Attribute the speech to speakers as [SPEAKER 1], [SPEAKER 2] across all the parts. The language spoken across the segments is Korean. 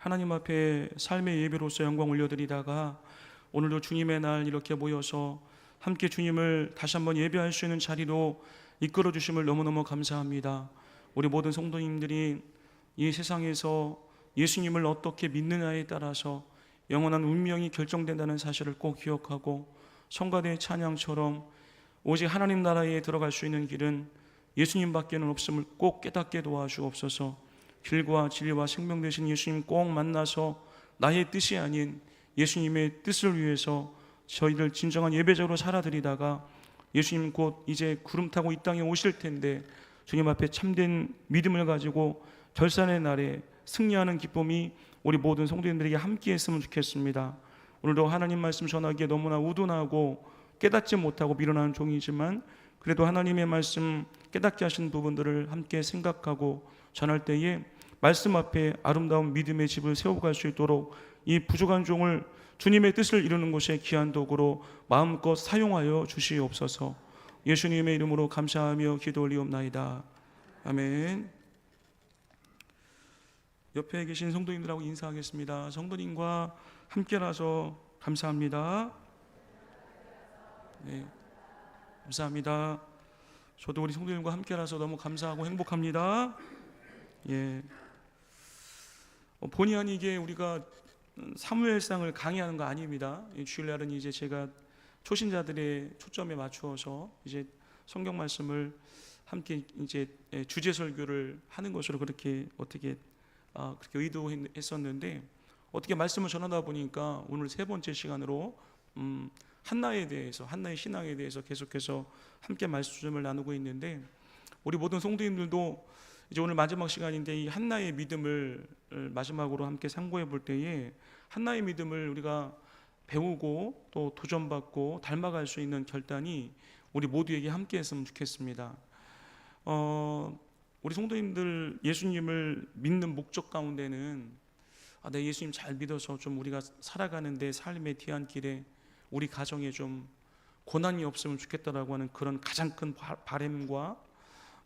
[SPEAKER 1] 하나님 앞에 삶의 예배로서 영광 올려드리다가 오늘도 주님의 날 이렇게 모여서 함께 주님을 다시 한번 예배할 수 있는 자리로 이끌어 주심을 너무너무 감사합니다. 우리 모든 성도님들이 이 세상에서 예수님을 어떻게 믿느냐에 따라서 영원한 운명이 결정된다는 사실을 꼭 기억하고, 성가대의 찬양처럼 오직 하나님 나라에 들어갈 수 있는 길은 예수님밖에는 없음을 꼭 깨닫게 도와주옵소서. 길과 진리와 생명 되신 예수님 꼭 만나서 나의 뜻이 아닌 예수님의 뜻을 위해서 저희들 진정한 예배자로 살아드리다가 예수님 곧 이제 구름 타고 이 땅에 오실 텐데 주님 앞에 참된 믿음을 가지고 결산의 날에 승리하는 기쁨이 우리 모든 성도님들에게 함께 했으면 좋겠습니다. 오늘도 하나님 말씀 전하기에 너무나 우둔하고 깨닫지 못하고 미련한 종이지만 그래도 하나님의 말씀 깨닫게 하신 부분들을 함께 생각하고 전할 때에 말씀 앞에 아름다운 믿음의 집을 세워갈 수 있도록 이 부족한 종을 주님의 뜻을 이루는 곳에 귀한 도구로 마음껏 사용하여 주시옵소서. 예수님의 이름으로 감사하며 기도 올리옵나이다. 아멘. 옆에 계신 성도님들하고 인사하겠습니다. 성도님과 함께라서 감사합니다. 네, 감사합니다. 저도 우리 성도님과 함께라서 너무 감사하고 행복합니다. 예. 본의 아니게 우리가 사무엘상을 강의하는 거 아닙니다. 주일날은 이제 제가 초신자들의 초점에 맞추어서 이제 성경 말씀을 함께 이제 주제 설교를 하는 것으로 그렇게 의도했었는데, 어떻게 말씀을 전하다 보니까 오늘 세 번째 시간으로 한나에 대해서, 한나의 신앙에 대해서 계속해서 함께 말씀을 나누고 있는데, 우리 모든 성도님들도 이제 오늘 마지막 시간인데 이 한나의 믿음을 마지막으로 함께 상고해 볼 때에 한나의 믿음을 우리가 배우고 또 도전받고 닮아갈 수 있는 결단이 우리 모두에게 함께 했으면 좋겠습니다. 우리 성도님들 예수님을 믿는 목적 가운데는 내 예수님 잘 믿어서 좀 우리가 살아가는데 삶의 뒤안길에 우리 가정에 좀 고난이 없으면 좋겠다라고 하는 그런 가장 큰 바람과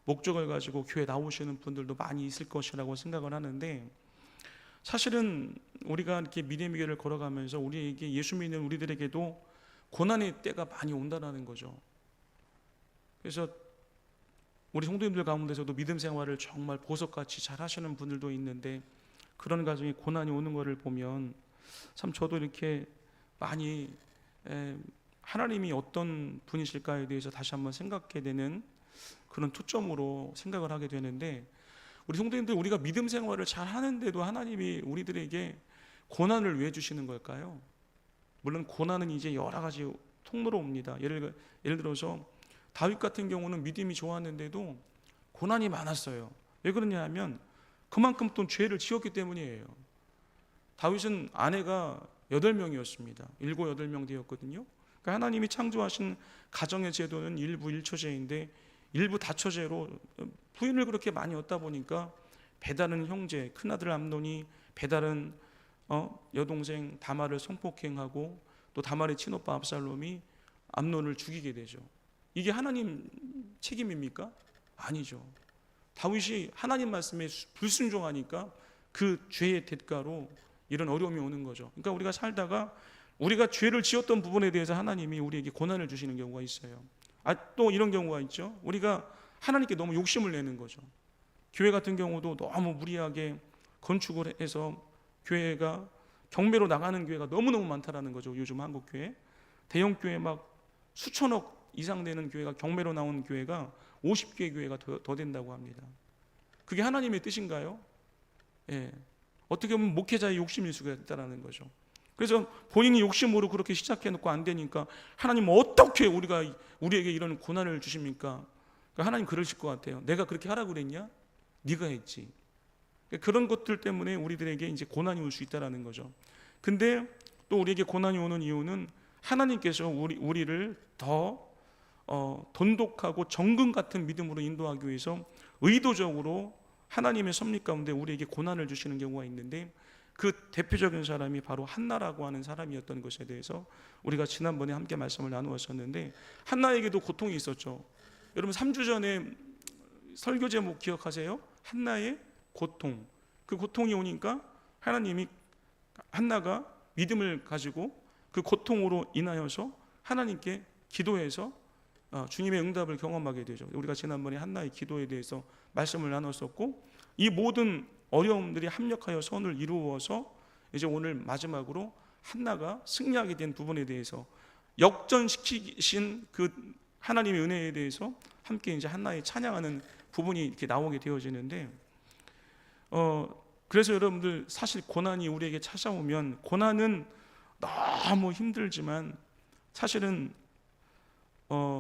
[SPEAKER 1] 목적을 가지고 교회 나오시는 분들도 많이 있을 것이라고 생각을 하는데, 사실은 우리가 이렇게 믿음의 길을 걸어가면서 우리에게 예수 믿는 우리들에게도 고난의 때가 많이 온다는 거죠. 그래서 우리 성도님들 가운데서도 믿음 생활을 정말 보석같이 잘 하시는 분들도 있는데, 그런 가정에 고난이 오는 것을 보면 참 저도 이렇게 많이 하나님이 어떤 분이실까에 대해서 다시 한번 생각하게 되는 그런 초점으로 생각을 하게 되는데, 우리 성도님들 우리가 믿음 생활을 잘 하는데도 하나님이 우리들에게 고난을 왜 주시는 걸까요? 물론 고난은 이제 여러 가지 통로로 옵니다. 예를 들어서 다윗 같은 경우는 믿음이 좋았는데도 고난이 많았어요. 왜 그러냐 하면 그만큼 또 죄를 지었기 때문이에요. 다윗은 아내가 8명이었습니다. 7, 8명 되었거든요. 그러니까 하나님이 창조하신 가정의 제도는 일부 일처제인데 일부 다처제로 부인을 그렇게 많이 얻다 보니까 베달은 형제, 큰아들 암논이 베달은 여동생 다말을 성폭행하고 또 다말의 친오빠 압살롬이 암논을 죽이게 되죠. 이게 하나님 책임입니까? 아니죠. 다윗이 하나님 말씀에 불순종하니까 그 죄의 대가로 이런 어려움이 오는 거죠. 그러니까 우리가 살다가 우리가 죄를 지었던 부분에 대해서 하나님이 우리에게 고난을 주시는 경우가 있어요. 또 이런 경우가 있죠. 우리가 하나님께 너무 욕심을 내는 거죠. 교회 같은 경우도 너무 무리하게 건축을 해서 교회가 경매로 나가는 교회가 너무너무 많다라는 거죠. 요즘 한국 교회 대형 교회 막 수천억 이상 되는 교회가 경매로 나온 교회가 50개 교회가 더 된다고 합니다. 그게 하나님의 뜻인가요? 예. 어떻게 보면 목회자의 욕심일 수가 있다는 거죠. 그래서 본인이 욕심으로 그렇게 시작해놓고 안 되니까 하나님 어떻게 우리에게 이런 고난을 주십니까? 그러니까 하나님 그러실 것 같아요. 내가 그렇게 하라고 그랬냐? 네가 했지. 그런 것들 때문에 우리들에게 이제 고난이 올 수 있다는 거죠. 근데 또 우리에게 고난이 오는 이유는 하나님께서 우리를 더 돈독하고 정금 같은 믿음으로 인도하기 위해서 의도적으로 하나님의 섭리 가운데 우리에게 고난을 주시는 경우가 있는데, 그 대표적인 사람이 바로 한나라고 하는 사람이었던 것에 대해서 우리가 지난번에 함께 말씀을 나누었었는데, 한나에게도 고통이 있었죠. 여러분 3주 전에 설교 제목 기억하세요? 한나의 고통. 그 고통이 오니까 하나님이 한나가 믿음을 가지고 그 고통으로 인하여서 하나님께 기도해서 주님의 응답을 경험하게 되죠. 우리가 지난번에 한나의 기도에 대해서 말씀을 나눴었고, 이 모든 어려움들이 합력하여 선을 이루어서 이제 오늘 마지막으로 한나가 승리하게 된 부분에 대해서 역전시키신 그 하나님의 은혜에 대해서 함께 이제 한나의 찬양하는 부분이 이렇게 나오게 되어지는데, 그래서 여러분들 사실 고난이 우리에게 찾아오면 고난은 너무 힘들지만 사실은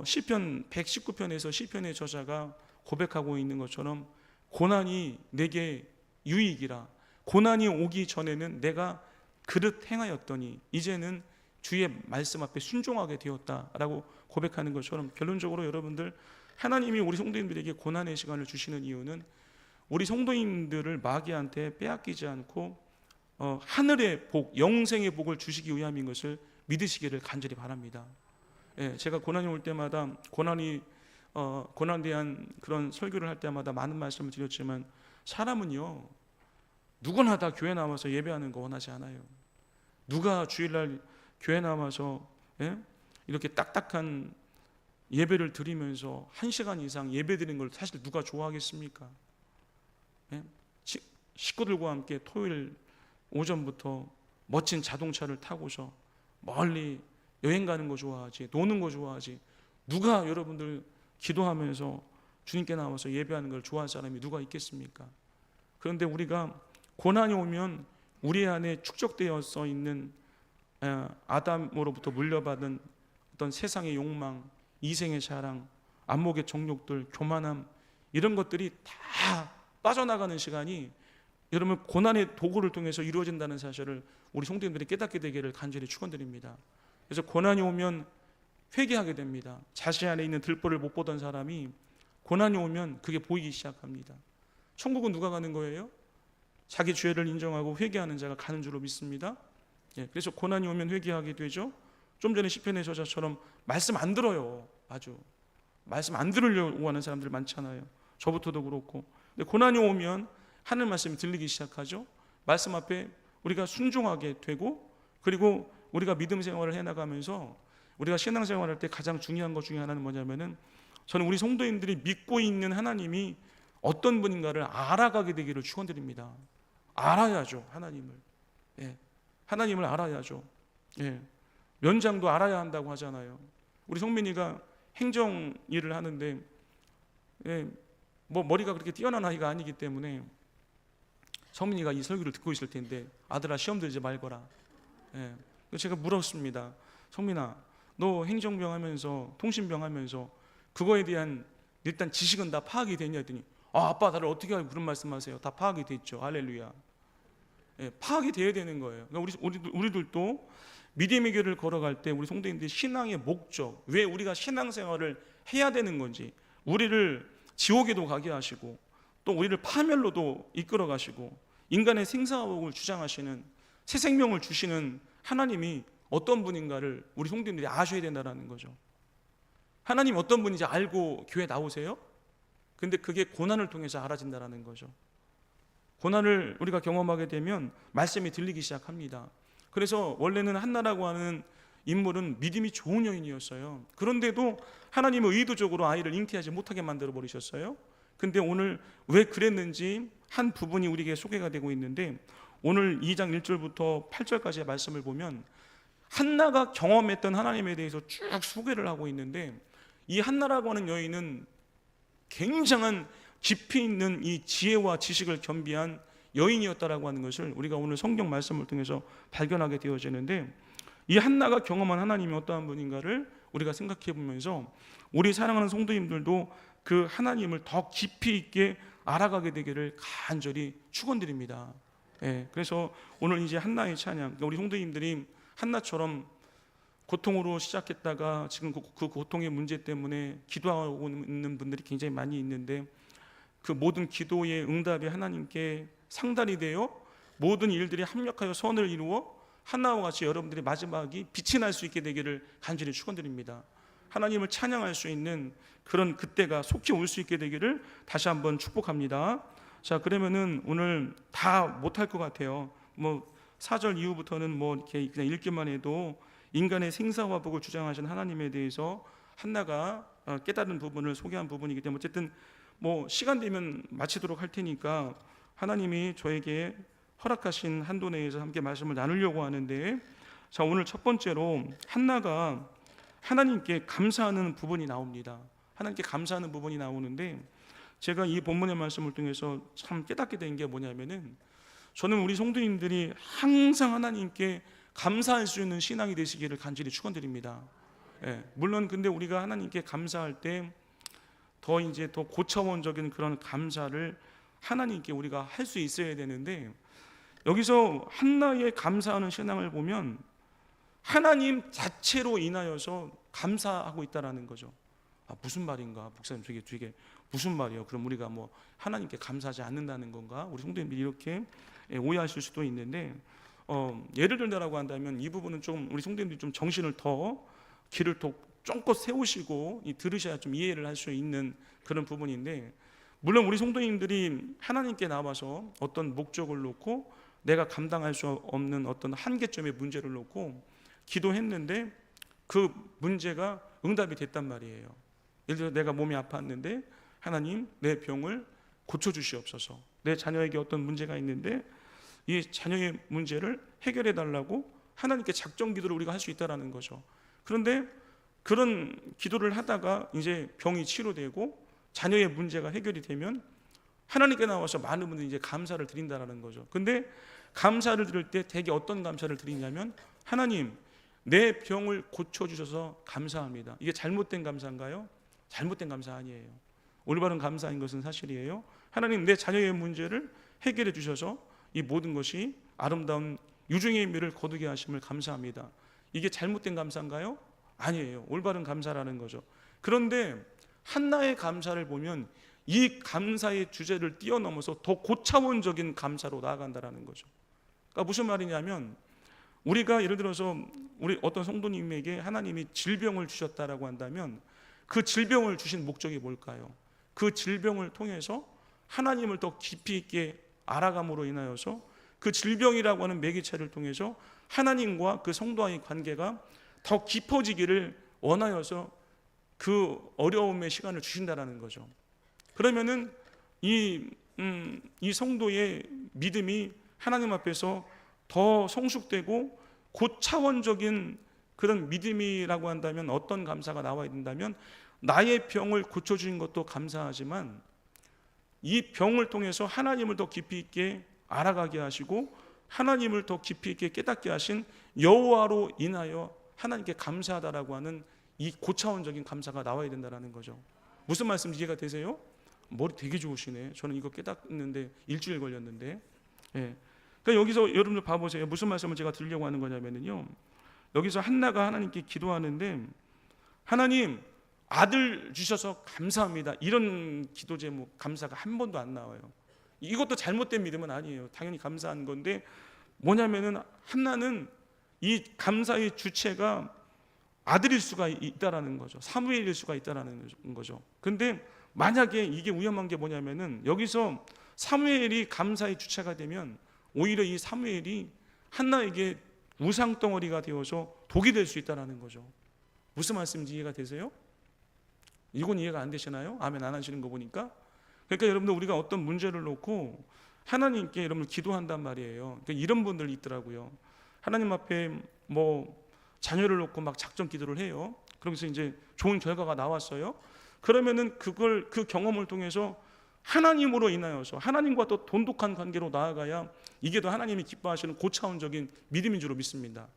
[SPEAKER 1] 시편 119편에서 시편의 저자가 고백하고 있는 것처럼 고난이 내게 유익이라, 고난이 오기 전에는 내가 그릇 행하였더니 이제는 주의 말씀 앞에 순종하게 되었다라고 고백하는 것처럼, 결론적으로 여러분들 하나님이 우리 성도님들에게 고난의 시간을 주시는 이유는 우리 성도님들을 마귀한테 빼앗기지 않고 하늘의 복, 영생의 복을 주시기 위함인 것을 믿으시기를 간절히 바랍니다. 제가 고난이 올 때마다 고난에 대한 그런 설교를 할 때마다 많은 말씀을 드렸지만, 사람은요 누구나 다 교회 나와서 예배하는 거 원하지 않아요. 누가 주일날 교회 나와서 이렇게 딱딱한 예배를 드리면서 1시간 이상 예배 드리는 걸 사실 누가 좋아하겠습니까? 식구들과 함께 토요일 오전부터 멋진 자동차를 타고서 멀리 여행 가는 거 좋아하지, 노는 거 좋아하지, 누가 여러분들 기도하면서 주님께 나와서 예배하는 걸 좋아할 사람이 누가 있겠습니까? 그런데 우리가 고난이 오면 우리 안에 축적되어서 있는 아담으로부터 물려받은 어떤 세상의 욕망, 이생의 자랑, 안목의 정욕들, 교만함, 이런 것들이 다 빠져나가는 시간이 여러분 고난의 도구를 통해서 이루어진다는 사실을 우리 성도님들이 깨닫게 되기를 간절히 축원드립니다. 그래서 고난이 오면 회개하게 됩니다. 자신 안에 있는 들보를 못 보던 사람이 고난이 오면 그게 보이기 시작합니다. 천국은 누가 가는 거예요? 자기 죄를 인정하고 회개하는 자가 가는 줄로 믿습니다. 그래서 고난이 오면 회개하게 되죠. 좀 전에 시편의 저자처럼 말씀 안 들어요. 아주 말씀 안 들으려고 하는 사람들 많잖아요. 저부터도 그렇고. 근데 고난이 오면 하늘 말씀이 들리기 시작하죠. 말씀 앞에 우리가 순종하게 되고, 그리고 우리가 믿음 생활을 해나가면서 우리가 신앙생활할 때 가장 중요한 것 중에 하나는 뭐냐면은, 저는 우리 성도님들이 믿고 있는 하나님이 어떤 분인가를 알아가게 되기를 축원드립니다. 알아야죠. 하나님을 알아야죠. 면장도 알아야 한다고 하잖아요. 우리 성민이가 행정 일을 하는데 뭐 머리가 그렇게 뛰어난 아이가 아니기 때문에 성민이가 이 설교를 듣고 있을 텐데, 아들아 시험 들지 말거라. 제가 물었습니다. 성민아, 너 행정병 하면서 통신병 하면서 그거에 대한 일단 지식은 다 파악이 됐냐 했더니, 아빠 나를 어떻게 알고 그런 말씀하세요? 다 파악이 됐죠. 할렐루야. 파악이 돼야 되는 거예요. 그러니까 우리들도 믿음의 길을 걸어갈 때 우리 성도님들이 신앙의 목적, 왜 우리가 신앙생활을 해야 되는 건지, 우리를 지옥에도 가게 하시고 또 우리를 파멸로도 이끌어 가시고 인간의 생사복을 주장하시는, 새 생명을 주시는 하나님이 어떤 분인가를 우리 성도님들이 아셔야 된다는 거죠. 하나님이 어떤 분인지 알고 교회 나오세요? 근데 그게 고난을 통해서 알아진다는 거죠. 고난을 우리가 경험하게 되면 말씀이 들리기 시작합니다. 그래서 원래는 한나라고 하는 인물은 믿음이 좋은 여인이었어요. 그런데도 하나님은 의도적으로 아이를 잉태하지 못하게 만들어 버리셨어요. 근데 오늘 왜 그랬는지 한 부분이 우리에게 소개가 되고 있는데, 오늘 2장 1절부터 8절까지의 말씀을 보면 한나가 경험했던 하나님에 대해서 쭉 소개를 하고 있는데, 이 한나라고 하는 여인은 굉장한 깊이 있는 이 지혜와 지식을 겸비한 여인이었다라고 하는 것을 우리가 오늘 성경 말씀을 통해서 발견하게 되어지는데, 이 한나가 경험한 하나님이 어떠한 분인가를 우리가 생각해 보면서 우리 사랑하는 성도님들도 그 하나님을 더 깊이 있게 알아가게 되기를 간절히 축원드립니다. 그래서 오늘 이제 한나의 찬양, 우리 성도님들이 한나처럼 고통으로 시작했다가 지금 그 고통의 문제 때문에 기도하고 있는 분들이 굉장히 많이 있는데, 그 모든 기도의 응답이 하나님께 상달이 되어 모든 일들이 합력하여 선을 이루어 한나와 같이 여러분들의 마지막이 빛이 날 수 있게 되기를 간절히 축원드립니다. 하나님을 찬양할 수 있는 그런 그때가 속히 올 수 있게 되기를 다시 한번 축복합니다. 자, 그러면은 오늘 다 못할 것 같아요. 뭐 4절 이후부터는 뭐 이렇게 그냥 읽기만 해도 인간의 생사화복을 주장하신 하나님에 대해서 한나가 깨달은 부분을 소개한 부분이기 때문에 어쨌든 뭐 시간 되면 마치도록 할 테니까 하나님이 저에게 허락하신 한도 내에서 함께 말씀을 나누려고 하는데, 자, 오늘 첫 번째로 한나가 하나님께 감사하는 부분이 나옵니다. 하나님께 감사하는 부분이 나오는데, 제가 이 본문의 말씀을 통해서 참 깨닫게 된 게 뭐냐면은, 저는 우리 성도님들이 항상 하나님께 감사할 수 있는 신앙이 되시기를 간절히 축원드립니다. 예, 물론 근데 우리가 하나님께 감사할 때 더 고차원적인 그런 감사를 하나님께 우리가 할 수 있어야 되는데, 여기서 한나의 감사하는 신앙을 보면 하나님 자체로 인하여서 감사하고 있다라는 거죠. 무슨 말인가? 목사님 저게 무슨 말이에요? 그럼 우리가 뭐 하나님께 감사하지 않는다는 건가? 우리 성도님들이 이렇게 오해하실 수도 있는데, 예를 들자라고 한다면 이 부분은 좀 우리 성도님들이 좀 정신을 더 길을 더 쫑긋 세우시고 들으셔야 좀 이해를 할 수 있는 그런 부분인데, 물론 우리 성도님들이 하나님께 나와서 어떤 목적을 놓고 내가 감당할 수 없는 어떤 한계점의 문제를 놓고 기도했는데 그 문제가 응답이 됐단 말이에요. 예를 들어 내가 몸이 아팠는데 하나님 내 병을 고쳐주시옵소서. 내 자녀에게 어떤 문제가 있는데 이 자녀의 문제를 해결해 달라고 하나님께 작정 기도를 우리가 할 수 있다라는 거죠. 그런데 그런 기도를 하다가 이제 병이 치료되고 자녀의 문제가 해결이 되면 하나님께 나와서 많은 분들이 이제 감사를 드린다라는 거죠. 근데 감사를 드릴 때 대개 어떤 감사를 드리냐면, 하나님 내 병을 고쳐주셔서 감사합니다. 이게 잘못된 감사인가요? 잘못된 감사 아니에요. 올바른 감사인 것은 사실이에요. 하나님 내 자녀의 문제를 해결해 주셔서 이 모든 것이 아름다운 유종의 미를 거두게 하심을 감사합니다. 이게 잘못된 감사인가요? 아니에요. 올바른 감사라는 거죠. 그런데 한나의 감사를 보면 이 감사의 주제를 뛰어넘어서 더 고차원적인 감사로 나아간다라는 거죠. 그러니까 무슨 말이냐면, 우리가 예를 들어서 우리 어떤 성도님에게 하나님이 질병을 주셨다라고 한다면 그 질병을 주신 목적이 뭘까요? 그 질병을 통해서 하나님을 더 깊이 있게 알아감으로 인하여서 그 질병이라고 하는 매개체를 통해서 하나님과 그 성도와의 관계가 더 깊어지기를 원하여서 그 어려움의 시간을 주신다라는 거죠. 그러면은 이 성도의 믿음이 하나님 앞에서 더 성숙되고 고차원적인 그런 믿음이라고 한다면 어떤 감사가 나와야 된다면, 나의 병을 고쳐주신 것도 감사하지만 이 병을 통해서 하나님을 더 깊이 있게 알아가게 하시고 하나님을 더 깊이 있게 깨닫게 하신 여호와로 인하여 하나님께 감사하다라고 하는 이 고차원적인 감사가 나와야 된다는 거죠. 무슨 말씀 이해가 되세요? 머리 되게 좋으시네. 저는 이거 깨닫는데 일주일 걸렸는데. 예. 그러니까 여기서 여러분들 봐보세요. 무슨 말씀을 제가 드리려고 하는 거냐면요, 여기서 한나가 하나님께 기도하는데, 하나님 아들 주셔서 감사합니다, 이런 기도 제목 감사가 한 번도 안 나와요. 이것도 잘못된 믿음은 아니에요. 당연히 감사한 건데, 뭐냐면은 한나는 이 감사의 주체가 아들일 수가 있다라는 거죠. 사무엘일 수가 있다라는 거죠. 근데 만약에 이게 위험한 게 뭐냐면은, 여기서 사무엘이 감사의 주체가 되면 오히려 이 사무엘이 한나에게 우상덩어리가 되어서 독이 될 수 있다는 거죠. 무슨 말씀인지 이해가 되세요? 이건 이해가 안 되시나요? 아멘 안 하시는 거 보니까. 그러니까 여러분들 우리가 어떤 문제를 놓고 하나님께 여러분 기도한단 말이에요. 그러니까 이런 분들이 있더라고요. 하나님 앞에 뭐 자녀를 놓고 막 작정 기도를 해요. 그러면서 이제 좋은 결과가 나왔어요. 그러면은 그 경험을 통해서 하나님으로 인하여서 하나님과 또 돈독한 관계로 나아가야 이게 더 하나님이 기뻐하시는 고차원적인 믿음인 줄 믿습니다.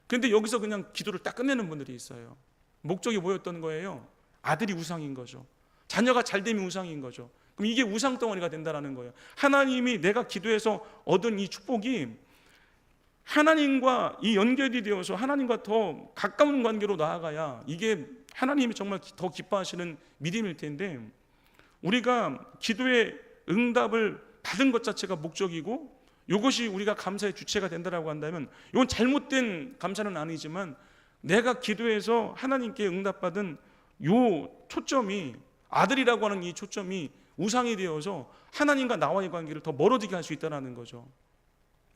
[SPEAKER 1] 그런데 여기서 그냥 기도를 딱 끝내는 분들이 있어요. 목적이 뭐였던 거예요? 아들이 우상인 거죠. 자녀가 잘 되면 우상인 거죠. 그럼 이게 우상 덩어리가 된다는 거예요. 하나님이 내가 기도해서 얻은 이 축복이 하나님과 이 연결이 되어서 하나님과 더 가까운 관계로 나아가야 이게 하나님이 정말 더 기뻐하시는 믿음일 텐데, 우리가 기도의 응답을 받은 것 자체가 목적이고 이것이 우리가 감사의 주체가 된다라고 한다면, 이건 잘못된 감사는 아니지만 내가 기도해서 하나님께 응답받은 요 초점이, 아들이라고 하는 이 초점이 우상이 되어서 하나님과 나와의 관계를 더 멀어지게 할 수 있다는 거죠.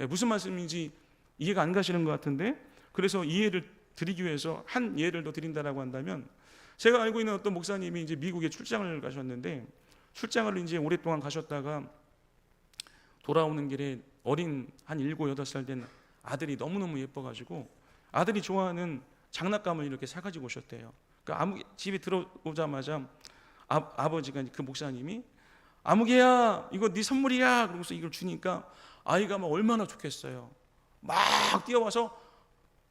[SPEAKER 1] 무슨 말씀인지 이해가 안 가시는 것 같은데, 그래서 이해를 드리기 위해서 한 예를 더 드린다라고 한다면, 제가 알고 있는 어떤 목사님이 이제 미국에 출장을 가셨는데, 출장을 이제 오랫동안 가셨다가 돌아오는 길에 어린 한 7, 8살 된 아들이 너무너무 예뻐가지고 아들이 좋아하는 장난감을 이렇게 사가지고 오셨대요. 그러니까 집에 들어오자마자 아버지가, 그 목사님이 아무개야 이거 네 선물이야 그러고서 이걸 주니까 아이가 막 얼마나 좋겠어요. 막 뛰어와서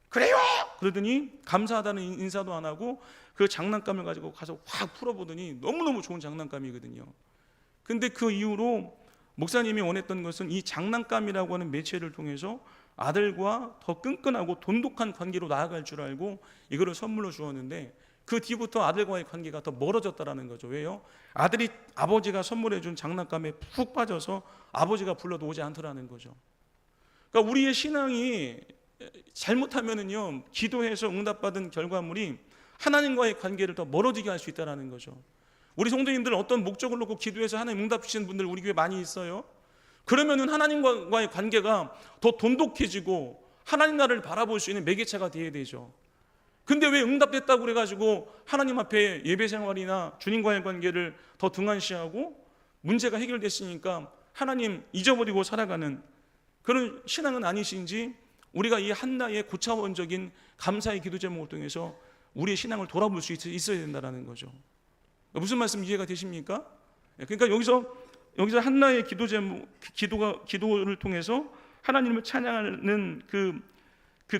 [SPEAKER 1] 그래요 그러더니 감사하다는 인사도 안 하고 그 장난감을 가지고 가서 확 풀어보더니 너무너무 좋은 장난감이거든요. 근데 그 이후로 목사님이 원했던 것은 이 장난감이라고 하는 매체를 통해서 아들과 더 끈끈하고 돈독한 관계로 나아갈 줄 알고 이거를 선물로 주었는데, 그 뒤부터 아들과의 관계가 더 멀어졌다라는 거죠. 왜요? 아들이 아버지가 선물해 준 장난감에 푹 빠져서 아버지가 불러도 오지 않더라는 거죠. 그러니까 우리의 신앙이 잘못하면은요, 기도해서 응답받은 결과물이 하나님과의 관계를 더 멀어지게 할 수 있다는 거죠. 우리 성도님들 어떤 목적을 놓고 기도해서 하나님 응답 주시는 분들 우리 교회 많이 있어요. 그러면은 하나님과의 관계가 더 돈독해지고 하나님 나라를 바라볼 수 있는 매개체가 되어야 되죠. 근데 왜 응답됐다고 그래가지고 하나님 앞에 예배 생활이나 주님과의 관계를 더 등한시하고 문제가 해결됐으니까 하나님 잊어버리고 살아가는 그런 신앙은 아니신지, 우리가 이 한나의 고차원적인 감사의 기도 제목을 통해서 우리의 신앙을 돌아볼 수 있어야 된다는 거죠. 무슨 말씀 이해가 되십니까? 그러니까 여기서 한나의 기도 제목, 기도를 통해서 하나님을 찬양하는 그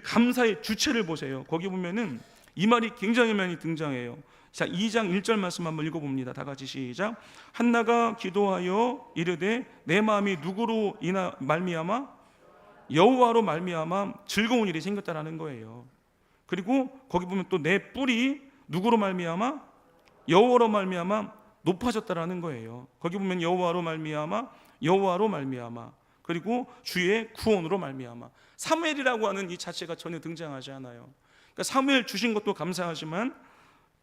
[SPEAKER 1] 감사의 주체를 보세요. 거기 보면은 이 말이 굉장히 많이 등장해요. 자, 2장 1절 말씀 한번 읽어봅니다. 다 같이 시작. 한나가 기도하여 이르되 내 마음이 누구로 말미암아 여호와로 말미암아 즐거운 일이 생겼다라는 거예요. 그리고 거기 보면 또 내 뿔이 누구로 말미암아 여호와로 말미암아 높아졌다라는 거예요. 거기 보면 여호와로 말미암아 그리고 주의 구원으로 말미암아. 사무엘이라고 하는 이 자체가 전혀 등장하지 않아요. 그러니까 사무엘 주신 것도 감사하지만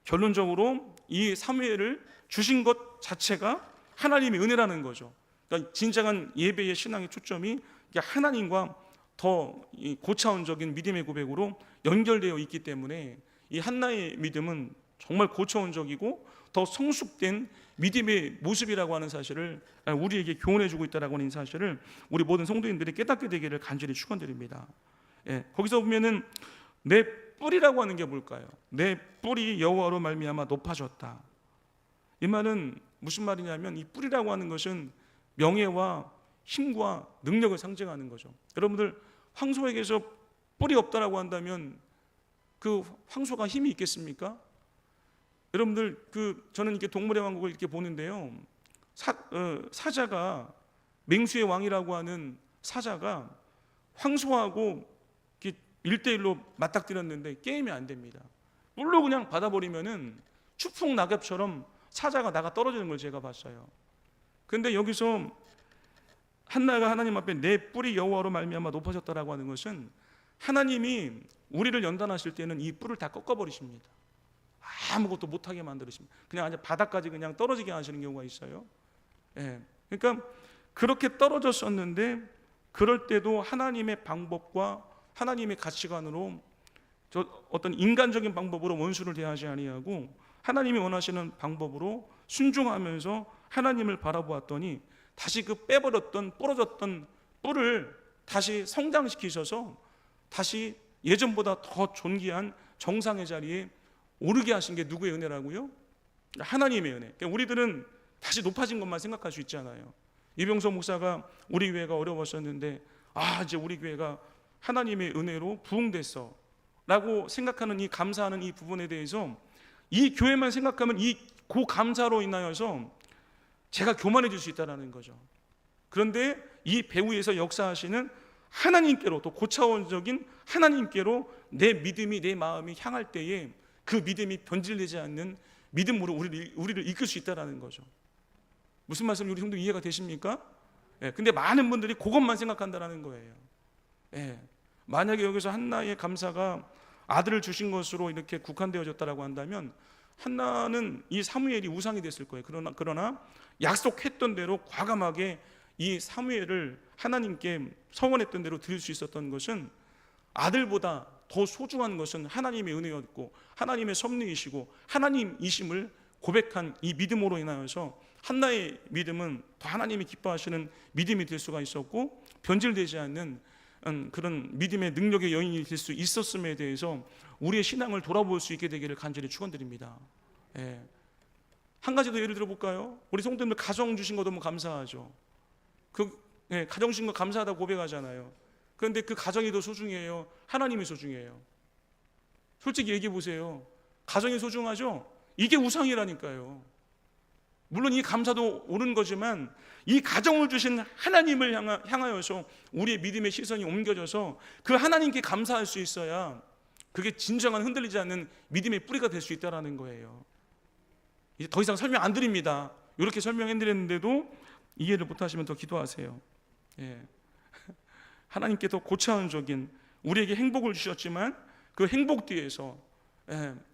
[SPEAKER 1] 결론적으로 이 사무엘을 주신 것 자체가 하나님의 은혜라는 거죠. 그러니까 진정한 예배의 신앙의 초점이 하나님과 더 고차원적인 믿음의 고백으로 연결되어 있기 때문에 이 한나의 믿음은 정말 고차원적이고 더 성숙된 믿음의 모습이라고 하는 사실을 우리에게 교훈해주고 있다라고 하는 사실을 우리 모든 성도님들이 깨닫게 되기를 간절히 축원드립니다. 거기서 보면은 내 뿔이라고 하는 게 뭘까요? 내 뿔이 여호와로 말미암아 높아졌다. 이 말은 무슨 말이냐면, 이 뿔이라고 하는 것은 명예와 힘과 능력을 상징하는 거죠. 여러분들 황소에게서 뿔이 없다라고 한다면 그 황소가 힘이 있겠습니까? 여러분들 저는 이렇게 동물의 왕국을 이렇게 보는데요, 사자가, 맹수의 왕이라고 하는 사자가 황소하고 1대1로 맞닥뜨렸는데 게임이 안 됩니다. 뿔로 그냥 받아버리면은 추풍 낙엽처럼 사자가 나가 떨어지는 걸 제가 봤어요. 근데 여기서 한나가 하나님 앞에 내 뿔이 여호와로 말미암아 높아졌다라고 하는 것은 하나님이 우리를 연단하실 때는 이 뿔을 다 꺾어버리십니다. 아무것도 못하게 만들으십니다. 그냥 아주 바닥까지 그냥 떨어지게 하시는 경우가 있어요. 그러니까 그렇게 떨어졌었는데, 그럴 때도 하나님의 방법과 하나님의 가치관으로 어떤 인간적인 방법으로 원수를 대하지 아니하고 하나님이 원하시는 방법으로 순종하면서 하나님을 바라보았더니 다시 그 빼버렸던 부러졌던 뿔을 다시 성장시키셔서 다시 예전보다 더 존귀한 정상의 자리에 오르게 하신 게 누구의 은혜라고요? 하나님의 은혜. 그러니까 우리들은 다시 높아진 것만 생각할 수 있잖아요. 이병석 목사가 우리 교회가 어려웠었는데 이제 우리 교회가 하나님의 은혜로 부흥됐어 라고 생각하는, 이 감사하는 이 부분에 대해서 이 교회만 생각하면 이 고감사로 인하여서 제가 교만해질 수 있다는 거죠. 그런데 이 배후에서 역사하시는 하나님께로, 또 고차원적인 하나님께로 내 믿음이, 내 마음이 향할 때에 그 믿음이 변질되지 않는 믿음으로 우리를 이끌 수 있다는 거죠. 무슨 말씀 우리 성도 이해가 되십니까? 근데 많은 분들이 그것만 생각한다는 거예요. 만약에 여기서 한나의 감사가 아들을 주신 것으로 이렇게 국한되어졌다라고 한다면 한나는 이 사무엘이 우상이 됐을 거예요. 그러나 약속했던 대로 과감하게 이 사무엘을 하나님께 서원했던 대로 드릴 수 있었던 것은 아들보다 더 소중한 것은 하나님의 은혜였고 하나님의 섭리이시고 하나님이심을 고백한 이 믿음으로 인하여서 한나의 믿음은 더 하나님이 기뻐하시는 믿음이 될 수가 있었고 변질되지 않는 그런 믿음의 능력의 여인이 될 수 있었음에 대해서 우리의 신앙을 돌아볼 수 있게 되기를 간절히 축원드립니다. 예. 한 가지 더 예를 들어볼까요? 우리 성도님들 가정 주신 거 너무 감사하죠. 가정 주신 거 감사하다고 고백하잖아요. 그런데 그 가정이 더 소중해요? 하나님이 소중해요? 솔직히 얘기해 보세요. 가정이 소중하죠? 이게 우상이라니까요. 물론 이 감사도 옳은 거지만 이 가정을 주신 하나님을 향하여서 우리의 믿음의 시선이 옮겨져서 그 하나님께 감사할 수 있어야 그게 진정한 흔들리지 않는 믿음의 뿌리가 될 수 있다는 거예요. 이제 더 이상 설명 안 드립니다. 이렇게 설명해드렸는데도 이해를 못하시면 더 기도하세요. 예. 하나님께 더 고차원적인 우리에게 행복을 주셨지만 그 행복 뒤에서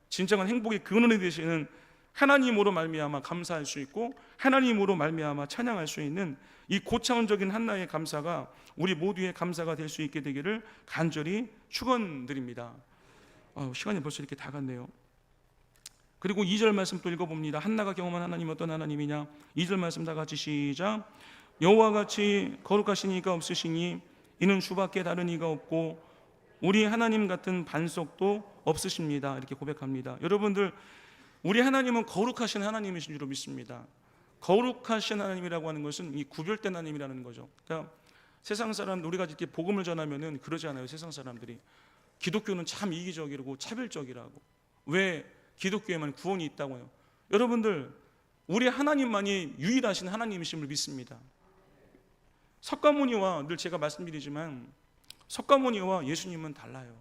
[SPEAKER 1] 진정한 행복의 근원이 되시는 하나님으로 말미암아 감사할 수 있고 하나님으로 말미암아 찬양할 수 있는 이 고차원적인 한나의 감사가 우리 모두의 감사가 될 수 있게 되기를 간절히 축원드립니다. 시간이 벌써 이렇게 다 갔네요. 그리고 2절 말씀 또 읽어봅니다. 한나가 경험한 하나님 어떤 하나님이냐? 2절 말씀 다 같이 시작. 여호와 같이 거룩하신 이가 없으시니 이는 주밖에 다른 이가 없고 우리 하나님 같은 반석도 없으십니다. 이렇게 고백합니다. 여러분들, 우리 하나님은 거룩하신 하나님이신 줄로 믿습니다. 거룩하신 하나님이라고 하는 것은 이 구별된 하나님이라는 거죠. 그러니까 세상 사람, 우리가 이렇게 복음을 전하면은 그러지 않아요. 세상 사람들이 기독교는 참 이기적이고 차별적이라고. 왜 기독교에만 구원이 있다고 해요? 여러분들, 우리 하나님만이 유일하신 하나님이심을 믿습니다. 석가모니와 늘 제가 말씀드리지만 석가모니와 예수님은 달라요.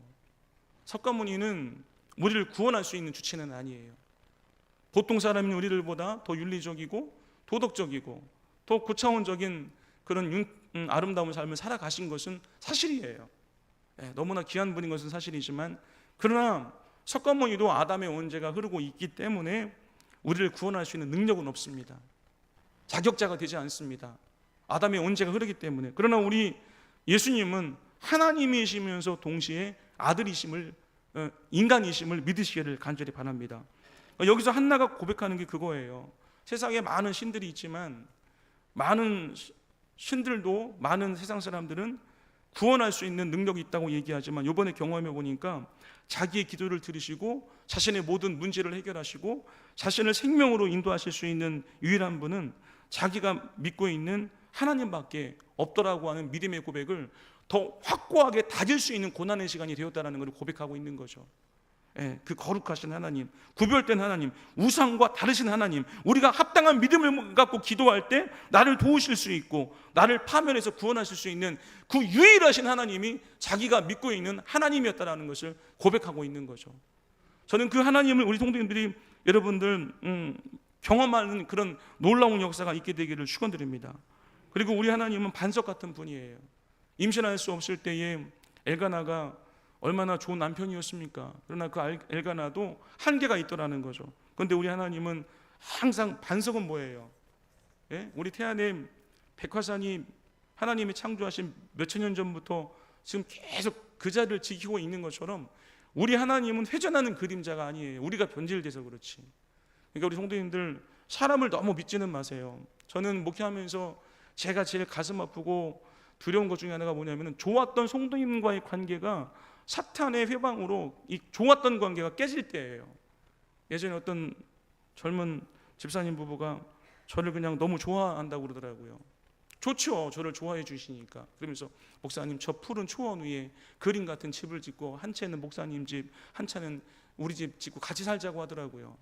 [SPEAKER 1] 석가모니는 우리를 구원할 수 있는 주체는 아니에요. 보통 사람인 우리들보다 더 윤리적이고 도덕적이고 더 고차원적인 그런 아름다운 삶을 살아가신 것은 사실이에요. 너무나 귀한 분인 것은 사실이지만, 그러나 석가모니도 아담의 원죄가 흐르고 있기 때문에 우리를 구원할 수 있는 능력은 없습니다. 자격자가 되지 않습니다. 아담의 원죄가 흐르기 때문에. 그러나 우리 예수님은 하나님이시면서 동시에 아들이심을, 인간이심을 믿으시기를 간절히 바랍니다. 여기서 한나가 고백하는 게 그거예요. 세상에 많은 신들이 있지만 많은 신들도, 많은 세상 사람들은 구원할 수 있는 능력이 있다고 얘기하지만 이번에 경험해 보니까 자기의 기도를 들으시고 자신의 모든 문제를 해결하시고 자신을 생명으로 인도하실 수 있는 유일한 분은 자기가 믿고 있는 하나님밖에 없더라고 하는 믿음의 고백을 더 확고하게 다질 수 있는 고난의 시간이 되었다는 것을 고백하고 있는 거죠. 그 거룩하신 하나님, 구별된 하나님, 우상과 다르신 하나님, 우리가 합당한 믿음을 갖고 기도할 때 나를 도우실 수 있고 나를 파멸해서 구원하실 수 있는 그 유일하신 하나님이 자기가 믿고 있는 하나님이었다는 것을 고백하고 있는 거죠. 저는 그 하나님을 우리 성도님들이 여러분들 경험하는 그런 놀라운 역사가 있게 되기를 축원드립니다. 그리고 우리 하나님은 반석 같은 분이에요. 임신할 수 없을 때에 엘가나가 얼마나 좋은 남편이었습니까? 그러나 그 엘가나도 한계가 있더라는 거죠. 그런데 우리 하나님은 항상 반석은 뭐예요? 우리 태안의 백화산이 하나님이 창조하신 몇천 년 전부터 지금 계속 그 자리를 지키고 있는 것처럼 우리 하나님은 회전하는 그림자가 아니에요. 우리가 변질돼서 그렇지. 그러니까 우리 성도님들, 사람을 너무 믿지는 마세요. 저는 목회하면서 제가 제일 가슴 아프고 두려운 것 중에 하나가 뭐냐면, 좋았던 성도님과의 관계가 사탄의 회방으로 이 좋았던 관계가 깨질 때예요. 예전에 어떤 젊은 집사님 부부가 저를 그냥 너무 좋아한다고 그러더라고요. 좋죠, 저를 좋아해 주시니까. 그러면서 목사님, 저 푸른 초원 위에 그림 같은 집을 짓고 한 채는 목사님 집, 한 채는 우리 집 짓고 같이 살자고 하더라고요.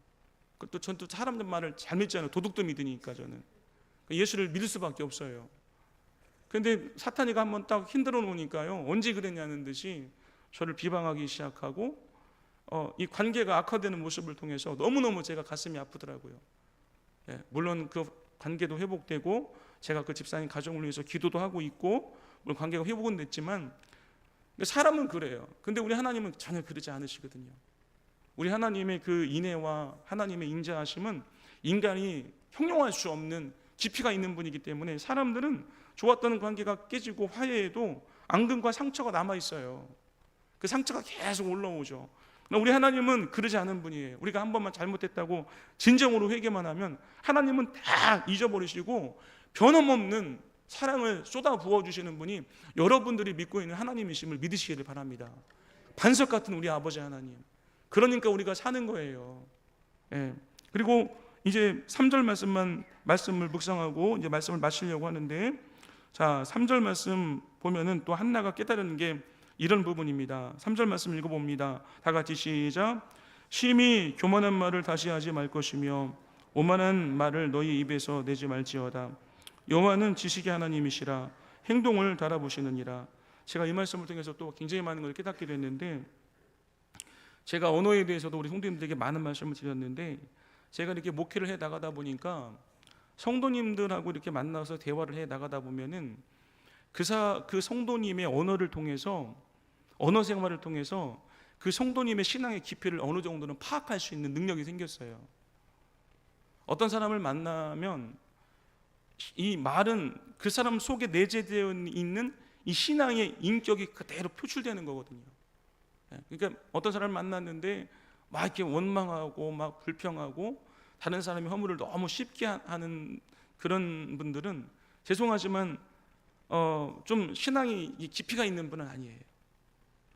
[SPEAKER 1] 또 전 또 사람들 말을 잘 믿잖아요. 도둑도 믿으니까 저는 예수를 믿을 수밖에 없어요. 그런데 사탄이가 한번 딱 흔들어 놓으니까요, 언제 그랬냐는 듯이 저를 비방하기 시작하고 이 관계가 악화되는 모습을 통해서 너무너무 제가 가슴이 아프더라고요. 물론 그 관계도 회복되고 제가 그 집사님 가정을 위해서 기도도 하고 있고 물론 관계가 회복은 됐지만 사람은 그래요. 근데 우리 하나님은 전혀 그러지 않으시거든요. 우리 하나님의 그 인애와 하나님의 인자하심은 인간이 형용할 수 없는 깊이가 있는 분이기 때문에 사람들은 좋았던 관계가 깨지고 화해해도 앙금과 상처가 남아 있어요. 그 상처가 계속 올라오죠. 우리 하나님은 그러지 않은 분이에요. 우리가 한 번만 잘못했다고 진정으로 회개만 하면 하나님은 다 잊어버리시고 변함없는 사랑을 쏟아 부어주시는 분이 여러분들이 믿고 있는 하나님이심을 믿으시기를 바랍니다. 반석 같은 우리 아버지 하나님. 그러니까 우리가 사는 거예요. 예. 그리고 이제 3절 말씀을 묵상하고 이제 말씀을 마치려고 하는데, 자 3절 말씀 보면은 또 한나가 깨달은 게 이런 부분입니다. 3절 말씀 읽어봅니다. 다 같이 시작. 심히 교만한 말을 다시 하지 말 것이며 오만한 말을 너희 입에서 내지 말지어다. 여호와는 지식의 하나님이시라 행동을 달아보시느니라. 제가 이 말씀을 통해서 또 굉장히 많은 걸 깨닫게 됐는데, 제가 언어에 대해서도 우리 성도님들에게 많은 말씀을 드렸는데, 제가 이렇게 목회를 해 나가다 보니까 성도님들하고 이렇게 만나서 대화를 해 나가다 보면은 그 성도님의 언어를 통해서, 언어 생활을 통해서 그 성도님의 신앙의 깊이를 어느 정도는 파악할 수 있는 능력이 생겼어요. 어떤 사람을 만나면 이 말은 그 사람 속에 내재되어 있는 이 신앙의 인격이 그대로 표출되는 거거든요. 그러니까 어떤 사람을 만났는데 막 이렇게 원망하고 막 불평하고 다른 사람의 허물을 너무 쉽게 하는 그런 분들은 죄송하지만 좀 신앙이 깊이가 있는 분은 아니에요.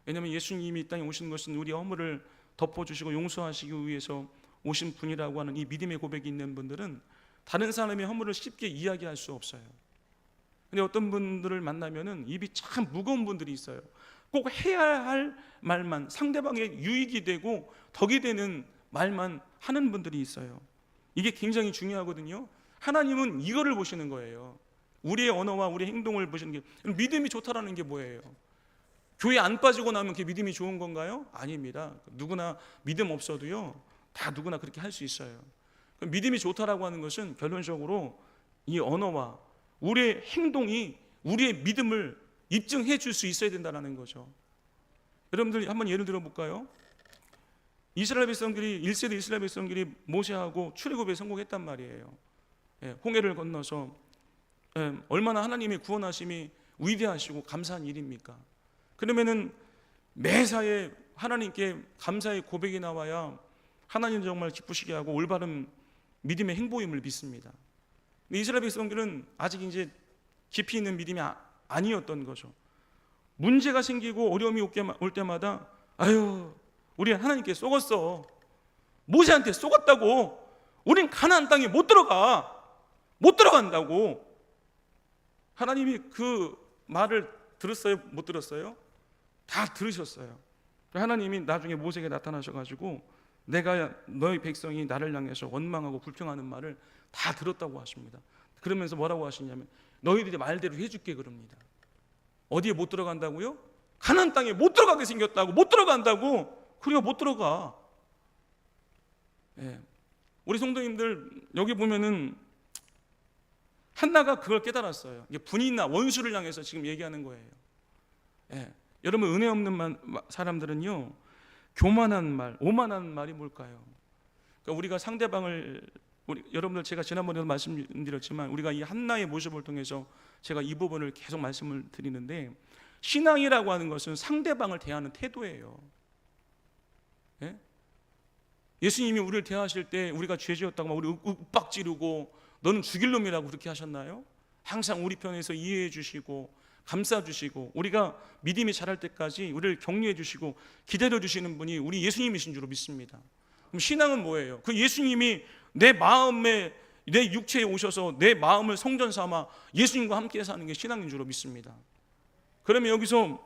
[SPEAKER 1] 왜냐하면 예수님이 이 땅에 오신 것은 우리 허물을 덮어주시고 용서하시기 위해서 오신 분이라고 하는 이 믿음의 고백이 있는 분들은 다른 사람의 허물을 쉽게 이야기할 수 없어요. 근데 어떤 분들을 만나면은 입이 참 무거운 분들이 있어요. 꼭 해야 할 말만, 상대방의 유익이 되고 덕이 되는 말만 하는 분들이 있어요. 이게 굉장히 중요하거든요. 하나님은 이거를 보시는 거예요. 우리의 언어와 우리의 행동을 보시는 게. 믿음이 좋다라는 게 뭐예요? 교회 안 빠지고 나면 그게 믿음이 좋은 건가요? 아닙니다. 누구나 믿음 없어도요, 다 누구나 그렇게 할 수 있어요. 믿음이 좋다라고 하는 것은 결론적으로 이 언어와 우리의 행동이 우리의 믿음을 입증해 줄 수 있어야 된다는 거죠. 여러분들 한번 예를 들어 볼까요? 이스라엘 백성들이 1세대 이스라엘 백성들이 모세하고 출애굽에 성공했단 말이에요. 홍해를 건너서 얼마나 하나님의 구원하심이 위대하시고 감사한 일입니까? 그러면은 매사에 하나님께 감사의 고백이 나와야 하나님 정말 기쁘시게 하고 올바른 믿음의 행보임을 믿습니다. 이스라엘 백성들은 아직 이제 깊이 있는 믿음이 아니었던 거죠. 문제가 생기고 어려움이 올 때마다 아유, 우리 하나님께 속았어. 모세한테 속았다고. 우린 가나안 땅에 못 들어간다고. 하나님이 그 말을 들었어요? 못 들었어요? 다 들으셨어요. 하나님이 나중에 모세에게 나타나셔가지고 내가 너희 백성이 나를 향해서 원망하고 불평하는 말을 다 들었다고 하십니다. 그러면서 뭐라고 하시냐면 너희들이 말대로 해줄게 그럽니다. 어디에 못 들어간다고요? 가나안 땅에 못 들어가게 생겼다고. 못 들어간다고. 그리고 못 들어가. 우리 성도님들 여기 보면은 한나가 그걸 깨달았어요. 이게 분이나 원수를 향해서 지금 얘기하는 거예요. 여러분 은혜 없는 사람들은요, 교만한 말, 오만한 말이 뭘까요? 그러니까 우리가 상대방을 여러분들 제가 지난번에도 말씀드렸지만 우리가 이 한나의 모습을 통해서 제가 이 부분을 계속 말씀을 드리는데, 신앙이라고 하는 것은 상대방을 대하는 태도예요. 예수님이 우리를 대하실 때 우리가 죄지었다고 막 우리 윽박 지르고 너는 죽일 놈이라고 그렇게 하셨나요? 항상 우리 편에서 이해해 주시고 감싸 주시고 우리가 믿음이 자랄 때까지 우리를 격려해 주시고 기다려 주시는 분이 우리 예수님이신 줄로 믿습니다. 그럼 신앙은 뭐예요? 그 예수님이 내 마음에, 내 육체에 오셔서 내 마음을 성전 삼아 예수님과 함께 사는 게 신앙인 줄로 믿습니다. 그러면 여기서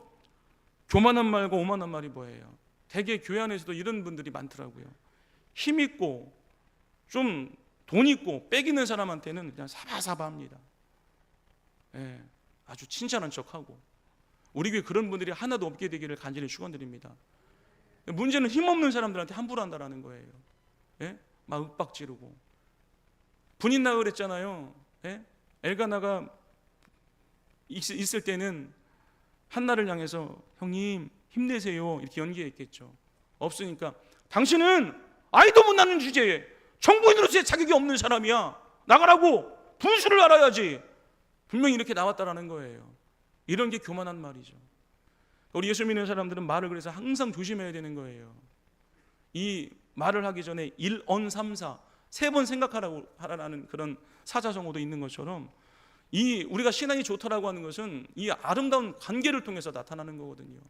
[SPEAKER 1] 교만한 말과 오만한 말이 뭐예요? 대개 교회 안에서도 이런 분들이 많더라고요. 힘 있고 좀 돈 있고 빽 있는 사람한테는 그냥 사바사바합니다. 아주 친절한 척하고. 우리 교회 그런 분들이 하나도 없게 되기를 간절히 축원드립니다. 문제는 힘없는 사람들한테 함부로 한다는 거예요. 막 윽박 지르고. 분인나 그랬잖아요. 엘가나가 있을 때는 한나를 향해서 형님 힘내세요 이렇게 연기했겠죠. 없으니까 당신은 아이도 못 낳는 주제에 정부인으로서의 자격이 없는 사람이야. 나가라고. 분수를 알아야지. 분명히 이렇게 나왔다라는 거예요. 이런 게 교만한 말이죠. 우리 예수 믿는 사람들은 말을 그래서 항상 조심해야 되는 거예요. 이 말을 하기 전에 1언3사 3번 생각하라고 하라는 그런 사자성어도 있는 것처럼, 이 우리가 신앙이 좋다라고 하는 것은 이 아름다운 관계를 통해서 나타나는 거거든요.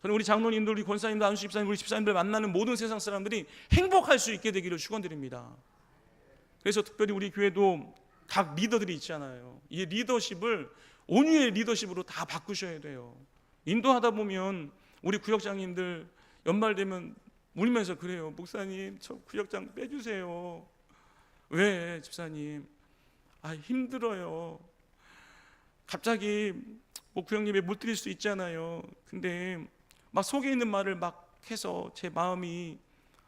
[SPEAKER 1] 저는 우리 장로님들, 우리 권사님들, 안수 집사님, 우리 집사님들 만나는 모든 세상 사람들이 행복할 수 있게 되기를 축원드립니다. 그래서 특별히 우리 교회도 각 리더들이 있잖아요. 이 리더십을 온유의 리더십으로 다 바꾸셔야 돼요. 인도하다 보면 우리 구역장님들 연말 되면 울면서 그래요. 목사님, 저 구역장 빼주세요. 왜 집사님? 힘들어요. 갑자기 뭐 구역님에 못 드릴 수 있잖아요. 근데 막 속에 있는 말을 막 해서 제 마음이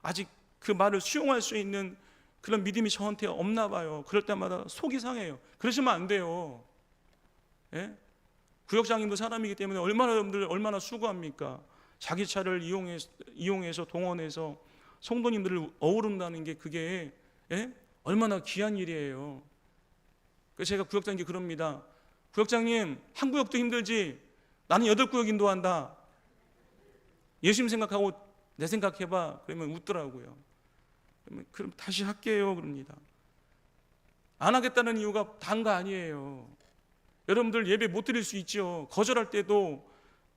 [SPEAKER 1] 아직 그 말을 수용할 수 있는 그런 믿음이 저한테 없나 봐요. 그럴 때마다 속이 상해요. 그러시면 안 돼요. 예? 구역장님도 사람이기 때문에 얼마나 수고합니까? 자기 차를 이용해서 동원해서 성도님들을 어우른다는 게 그게 얼마나 귀한 일이에요. 그래서 제가 구역장님께 그럽니다. 구역장님, 한 구역도 힘들지 나는 8구역 인도한다. 예수님 생각하고 내 생각해봐. 그러면 웃더라고요. 그럼 다시 할게요. 그럽니다. 안 하겠다는 이유가 단 거 아니에요. 여러분들 예배 못 드릴 수 있죠. 거절할 때도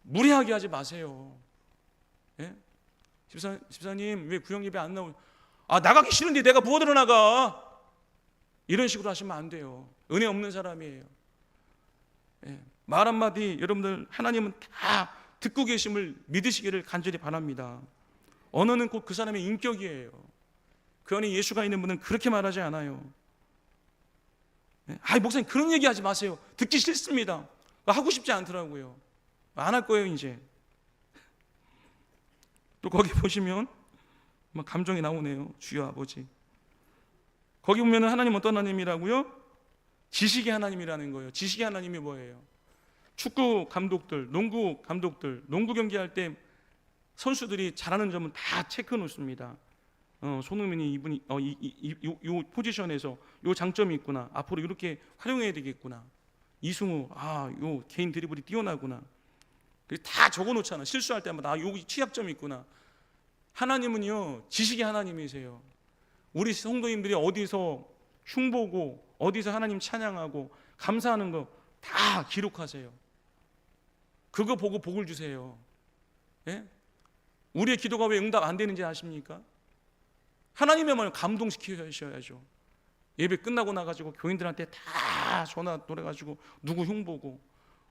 [SPEAKER 1] 무례하게 하지 마세요. 예? 집사님 왜 구역 예배 안 나오죠? 나가기 싫은데 내가 뭐 들어 나가? 이런 식으로 하시면 안 돼요. 은혜 없는 사람이에요. 예. 말 한마디 여러분들 하나님은 다 듣고 계심을 믿으시기를 간절히 바랍니다. 언어는 곧 그 사람의 인격이에요. 그 안에 예수가 있는 분은 그렇게 말하지 않아요. 목사님 그런 얘기 하지 마세요. 듣기 싫습니다. 하고 싶지 않더라고요. 안 할 거예요 이제. 또 거기 보시면 막 감정이 나오네요. 주여 아버지. 거기 보면 하나님 어떤 하나님이라고요? 지식의 하나님이라는 거예요. 지식의 하나님이 뭐예요? 축구 감독들, 농구 감독들, 농구 경기할 때 선수들이 잘하는 점은 다 체크해 놓습니다. 손흥민이 이분이 이 포지션에서 요 장점이 있구나. 앞으로 이렇게 활용해야 되겠구나. 이승우, 요 개인 드리블이 뛰어나구나. 다 적어 놓잖아. 실수할 때마다 여기 취약점이 있구나. 하나님은요 지식의 하나님이세요. 우리 성도님들이 어디서 흉보고 어디서 하나님 찬양하고 감사하는 거 다 기록하세요. 그거 보고 복을 주세요. 예? 우리의 기도가 왜 응답 안 되는지 아십니까? 하나님의 마음을 감동시키셔야죠. 예배 끝나고 나가지고 교인들한테 다 전화 돌아가지고 누구 흉보고,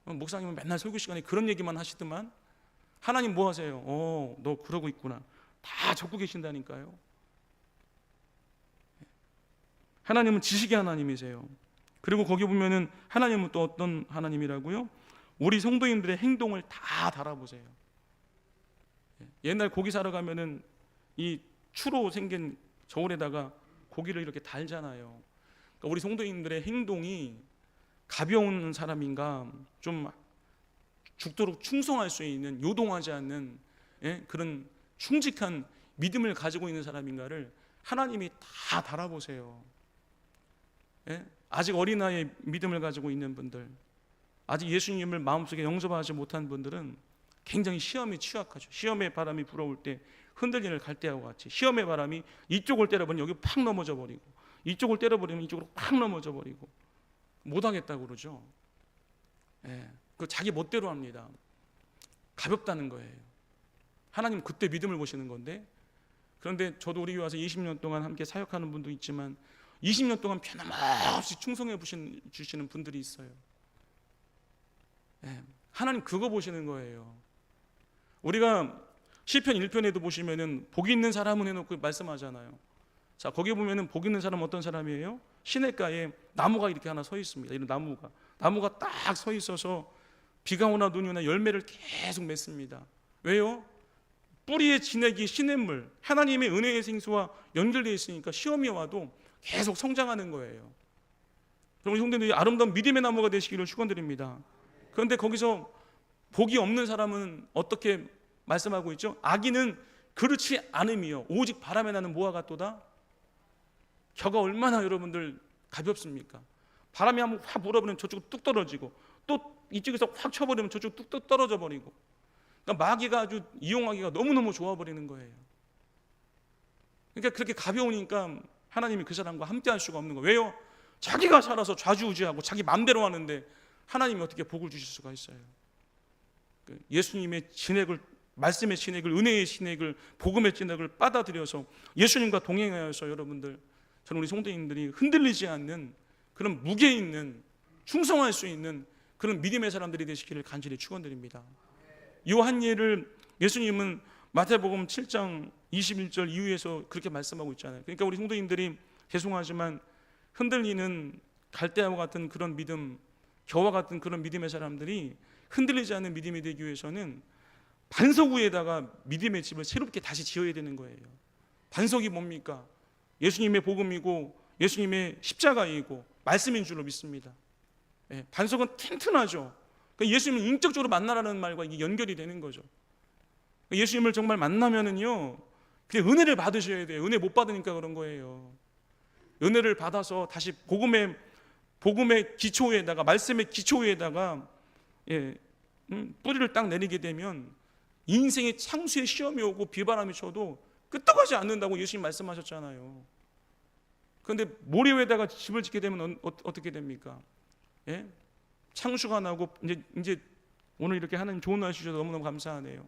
[SPEAKER 1] 목사님은 맨날 설교 시간에 그런 얘기만 하시더만 하나님 뭐 하세요? 너 그러고 있구나. 다 적고 계신다니까요. 하나님은 지식의 하나님이세요. 그리고 거기 보면은 하나님은 또 어떤 하나님이라고요? 우리 성도님들의 행동을 다 달아보세요. 옛날 고기 사러 가면은 이 추로 생긴 저울에다가 고기를 이렇게 달잖아요. 그러니까 우리 성도님들의 행동이 가벼운 사람인가, 좀 죽도록 충성할 수 있는, 요동하지 않는 그런 충직한 믿음을 가지고 있는 사람인가를 하나님이 다 달아보세요. 아직 어린 나이에 믿음을 가지고 있는 분들, 아직 예수님을 마음속에 영접하지 못한 분들은 굉장히 시험에 취약하죠. 시험의 바람이 불어올 때 흔들리는 갈대하고 같이 시험의 바람이 이쪽을 때려버리면 여기 팍 넘어져 버리고, 이쪽을 때려버리면 이쪽으로 팍 넘어져 버리고 못하겠다고 그러죠. 그 자기 멋대로 합니다. 가볍다는 거예요. 하나님 그때 믿음을 보시는 건데, 그런데 저도 우리 교회 와서 20년 동안 함께 사역하는 분도 있지만 20년 동안 변함없이 충성해 주시는 분들이 있어요. 하나님 그거 보시는 거예요. 우리가 시편 1편에도 보시면은 복 있는 사람은 해놓고 말씀하잖아요. 자, 거기 보면은 복 있는 사람은 어떤 사람이에요? 시냇가에 나무가 이렇게 하나 서 있습니다. 이런 나무가 딱 서 있어서 비가 오나 눈이 오나 열매를 계속 맺습니다. 왜요? 뿌리에 지내기 시냇물, 하나님의 은혜의 생수와 연결되어 있으니까 시험이 와도 계속 성장하는 거예요. 그럼 우리 형제들이 아름다운 믿음의 나무가 되시기를 축원드립니다. 그런데 거기서 복이 없는 사람은 어떻게 말씀하고 있죠? 악인은 그렇지 않음이요 오직 바람에 나는 모아 같도다. 겨가 얼마나 여러분들 가볍습니까? 바람이 한번 확 불어버리면 저쪽으로 뚝 떨어지고, 또 이쪽에서 확 쳐버리면 저쪽으로 뚝 떨어져 버리고. 그러니까 마귀가 아주 이용하기가 너무너무 좋아 버리는 거예요. 그러니까 그렇게 가벼우니까 하나님이 그 사람과 함께 할 수가 없는 거예요. 왜요? 자기가 살아서 좌지우지하고 자기 마음대로 하는데 하나님이 어떻게 복을 주실 수가 있어요? 예수님의 진액을, 말씀의 진액을, 은혜의 진액을, 복음의 진액을 받아들여서 예수님과 동행하여서 여러분들, 저는 우리 성도님들이 흔들리지 않는 그런 무게 있는, 충성할 수 있는 그런 믿음의 사람들이 되시기를 간절히 축원드립니다. 이 한 예를 예수님은 마태복음 7장 21절 이후에서 그렇게 말씀하고 있잖아요. 그러니까 우리 성도님들이 죄송하지만 흔들리는 갈대아와 같은 그런 믿음, 겨와 같은 그런 믿음의 사람들이 흔들리지 않는 믿음이 되기 위해서는 반석 위에다가 믿음의 집을 새롭게 다시 지어야 되는 거예요. 반석이 뭡니까? 예수님의 복음이고 예수님의 십자가이고 말씀인 줄로 믿습니다. 반석은 튼튼하죠. 예수님을 인격적으로 만나라는 말과 이게 연결이 되는 거죠. 예수님을 정말 만나면은요, 그냥 은혜를 받으셔야 돼요. 은혜 못 받으니까 그런 거예요. 은혜를 받아서 다시 복음의 기초에다가, 말씀의 기초에다가 뿌리를 딱 내리게 되면 인생의 창수의 시험이 오고 비바람이 쳐도 끄떡하지 않는다고 예수님 말씀하셨잖아요. 그런데 모래 위에다가 집을 짓게 되면 어떻게 됩니까? 창수가 나고, 이제 오늘 이렇게 하나님 좋은 날 주셔서 너무너무 감사하네요.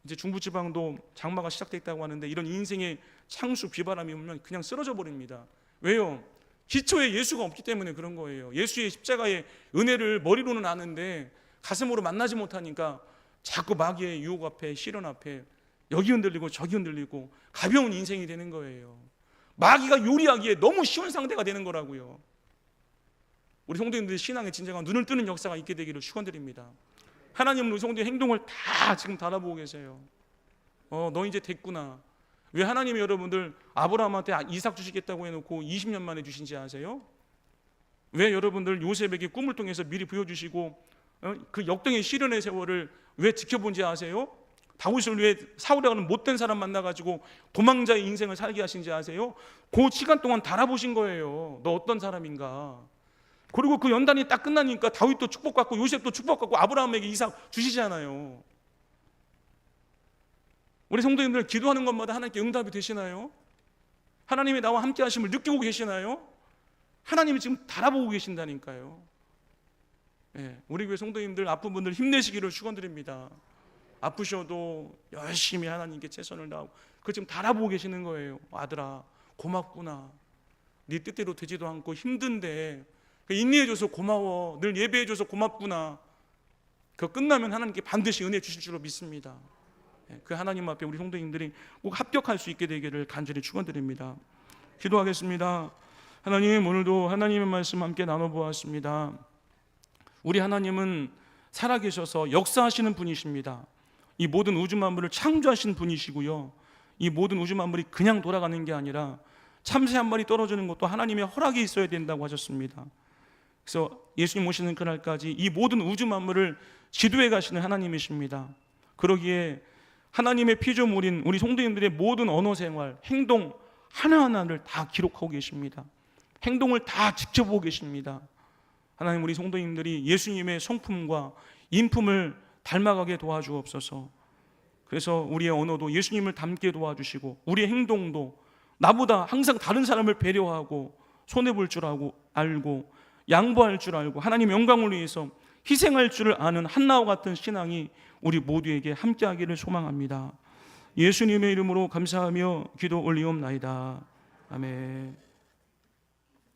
[SPEAKER 1] 이제 중부지방도 장마가 시작되어 있다고 하는데 이런 인생의 창수 비바람이 오면 그냥 쓰러져 버립니다. 왜요? 기초에 예수가 없기 때문에 그런 거예요. 예수의 십자가의 은혜를 머리로는 아는데 가슴으로 만나지 못하니까 자꾸 마귀의 유혹 앞에, 시련 앞에 여기 흔들리고 저기 흔들리고 가벼운 인생이 되는 거예요. 마귀가 요리하기에 너무 쉬운 상대가 되는 거라고요. 우리 성도님들이 신앙의 진정한 눈을 뜨는 역사가 있게 되기를 축원드립니다. 하나님은 우리 성도의 행동을 다 지금 달아보고 계세요. 너 이제 됐구나. 왜 하나님이 여러분들 아브라함한테 이삭 주시겠다고 해놓고 20년 만에 주신지 아세요? 왜 여러분들 요셉에게 꿈을 통해서 미리 보여주시고 그 역경의 시련의 세월을 왜 지켜본지 아세요? 다윗을 왜 사울이라는 못된 사람 만나가지고 도망자의 인생을 살게 하신지 아세요? 그 시간 동안 달아보신 거예요. 너 어떤 사람인가. 그리고 그 연단이 딱 끝나니까 다윗도 축복받고 요셉도 축복받고 아브라함에게 이삭 주시잖아요. 우리 성도님들 기도하는 것마다 하나님께 응답이 되시나요? 하나님이 나와 함께 하심을 느끼고 계시나요? 하나님이 지금 달아보고 계신다니까요. 우리 교회 성도님들, 아픈 분들 힘내시기를 축원드립니다. 아프셔도 열심히 하나님께 최선을 다하고 그걸 지금 달아보고 계시는 거예요. 아들아 고맙구나. 네 뜻대로 되지도 않고 힘든데 인내해줘서 고마워. 늘 예배해줘서 고맙구나. 그거 끝나면 하나님께 반드시 은혜 주실 줄로 믿습니다. 그 하나님 앞에 우리 성도님들이 꼭 합격할 수 있게 되기를 간절히 축원드립니다. 기도하겠습니다. 하나님, 오늘도 하나님의 말씀 함께 나눠보았습니다. 우리 하나님은 살아계셔서 역사하시는 분이십니다. 이 모든 우주 만물을 창조하신 분이시고요, 이 모든 우주 만물이 그냥 돌아가는 게 아니라 참새 한 마리 떨어지는 것도 하나님의 허락이 있어야 된다고 하셨습니다. 그래서 예수님 오시는 그날까지 이 모든 우주 만물을 지도해 가시는 하나님이십니다. 그러기에 하나님의 피조물인 우리 성도님들의 모든 언어 생활, 행동 하나하나를 다 기록하고 계십니다. 행동을 다 지켜보고 계십니다. 하나님, 우리 성도님들이 예수님의 성품과 인품을 닮아가게 도와주옵소서. 그래서 우리의 언어도 예수님을 닮게 도와주시고 우리의 행동도 나보다 항상 다른 사람을 배려하고 손해볼 줄 알고 양보할 줄 알고 하나님 영광을 위해서 희생할 줄을 아는 한나와 같은 신앙이 우리 모두에게 함께하기를 소망합니다. 예수님의 이름으로 감사하며 기도 올리옵나이다. 아멘.